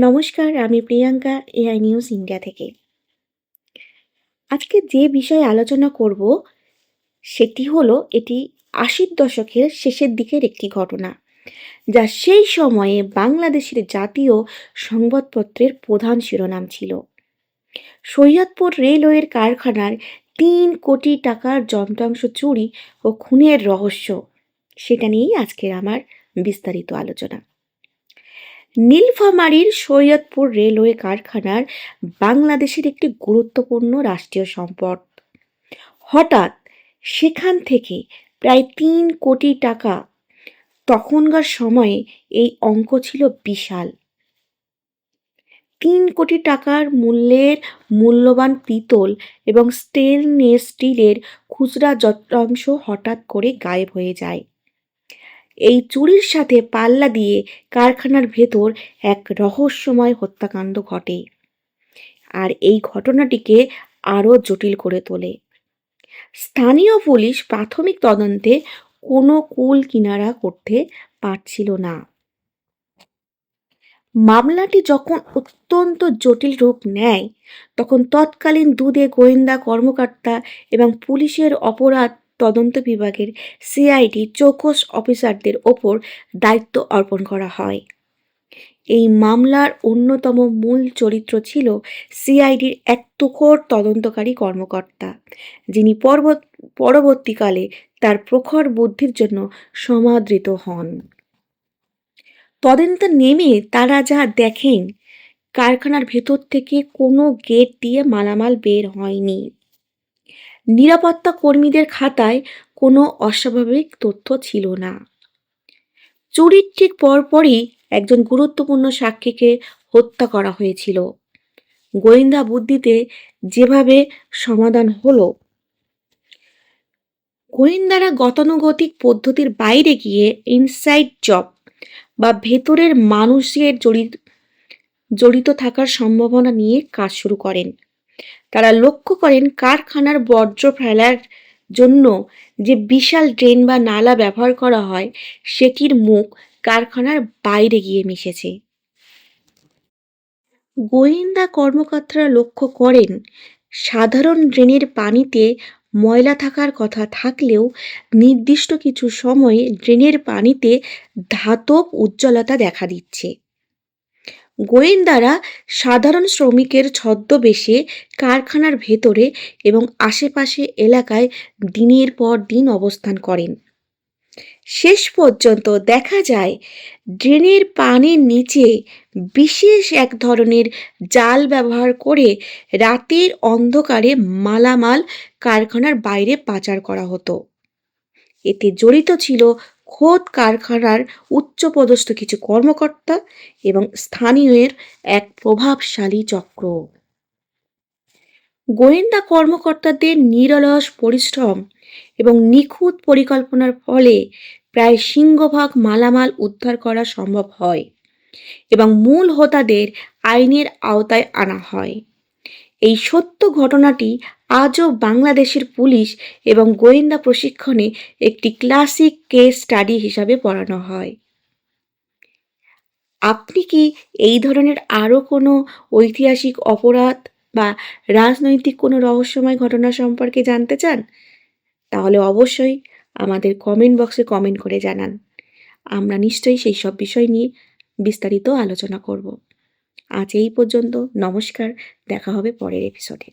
নমস্কার, আমি Priyanka AI news India থেকে। আজকে যে বিষয়ে আলোচনা করব সেটি হলো এটি ৮০ দশকের শেষের দিকের একটি ঘটনা, যা সেই সময়ে বাংলাদেশের জাতীয় সংবাদপত্রের প্রধান শিরোনাম ছিল। সৈয়দপুর রেলওয়ের কারখানার ৩ কোটি টাকার যন্ত্রাংশ চুরি ও খুনের রহস্য, সেটা নিয়েই আজকের আমার বিস্তারিত আলোচনা। নীলফামারীর সৈয়দপুর রেলওয়ে কারখানার বাংলাদেশের একটি গুরুত্বপূর্ণ রাষ্ট্রীয় সম্পদ। হঠাৎ সেখান থেকে প্রায় ৩ কোটি টাকা, তখনকার সময়ে এই অঙ্ক ছিল বিশাল। ৩ কোটি টাকার মূল্যের মূল্যবান পিতল এবং স্টেনলেস স্টিলের খুচরা যন্ত্রাংশ হঠাৎ করে গায়েব হয়ে যায়। এই চুরির সাথে পাল্লা দিয়ে কারখানার ভেতর এক রহস্যময় হত্যাকাণ্ড ঘটে, আর এই ঘটনাটিকে আরও জটিল করে তোলে। স্থানীয় পুলিশ প্রাথমিক তদন্তে কোনো কূল কিনারা করতে পারছিল না। মামলাটি যখন অত্যন্ত জটিল রূপ নেয়, তখন তৎকালীন দুদে গোয়েন্দা কর্মকর্তা এবং পুলিশের অপরাধ তদন্ত বিভাগের সিআইডি চৌকস অফিসারদের ওপর দায়িত্ব অর্পণ করা হয়। এই মামলার অন্যতম মূল চরিত্র ছিল সিআইডির এক তুখোর তদন্তকারী কর্মকর্তা, যিনি পরবর্তীকালে তার প্রখর বুদ্ধির জন্য সমাদৃত হন। তদন্তে নেমে তারা যা দেখেন, কারখানার ভেতর থেকে কোনো গেট দিয়ে মালামাল বের হয়নি। নিরাপত্তা কর্মীদের খাতায় কোনো অস্বাভাবিক তথ্য ছিল না। চুরির ঠিক পরপরই একজন গুরুত্বপূর্ণ সাক্ষীকে হত্যা করা হয়েছিল। গোয়েন্দা বুদ্ধিতে যেভাবে সমাধান হলো, গোয়েন্দারা গতানুগতিক পদ্ধতির বাইরে গিয়ে ইনসাইড জব বা ভেতরের মানুষের জড়িত থাকার সম্ভাবনা নিয়ে কাজ শুরু করেন। তারা লক্ষ্য করেন কারখানার বর্জ্য ফেলার জন্য যে বিশাল ড্রেন বা নালা ব্যবহার করা হয়, সেটির মুখ কারখানার বাইরে গিয়ে মিশেছে। গোয়েন্দা কর্মকর্তারা লক্ষ্য করেন সাধারণ ড্রেনের পানিতে ময়লা থাকার কথা থাকলেও নির্দিষ্ট কিছু সময়ে ড্রেনের পানিতে ধাতব উজ্জ্বলতা দেখা দিচ্ছে। গোয়েন্দারা সাধারণ শ্রমিকের ছদ্মবেশে কারখানার ভেতরে এবং আশেপাশে এলাকায় দিনের পর দিন অবস্থান করেন। শেষ পর্যন্ত দেখা যায় ড্রেনের পানির নিচে বিশেষ এক ধরনের জাল ব্যবহার করে রাতের অন্ধকারে মালামাল কারখানার বাইরে পাচার করা হতো। এতে জড়িত ছিল খোদ কারখানার উচ্চপদস্থ কিছু কর্মকর্তা এবং স্থানীয়ের এক প্রভাবশালী চক্র। গোয়েন্দা কর্মকর্তাদের নিরলস পরিশ্রম এবং নিখুঁত পরিকল্পনার ফলে প্রায় সিংহভাগ মালামাল উদ্ধার করা সম্ভব হয় এবং মূল হোতাদের আইনের আওতায় আনা হয়। এই সত্য ঘটনাটি আজও বাংলাদেশের পুলিশ এবং গোয়েন্দা প্রশিক্ষণে একটি ক্লাসিক কেস স্টাডি হিসাবে পড়ানো হয়। আপনি কি এই ধরনের আরও কোনো ঐতিহাসিক অপরাধ বা রাজনৈতিক কোনো রহস্যময় ঘটনা সম্পর্কে জানতে চান? তাহলে অবশ্যই আমাদের কমেন্ট বক্সে কমেন্ট করে জানান। আমরা নিশ্চয়ই সেই সব বিষয় নিয়ে বিস্তারিত আলোচনা করব। আজ এই পর্যন্ত। নমস্কার, দেখা হবে পরের এপিসোডে।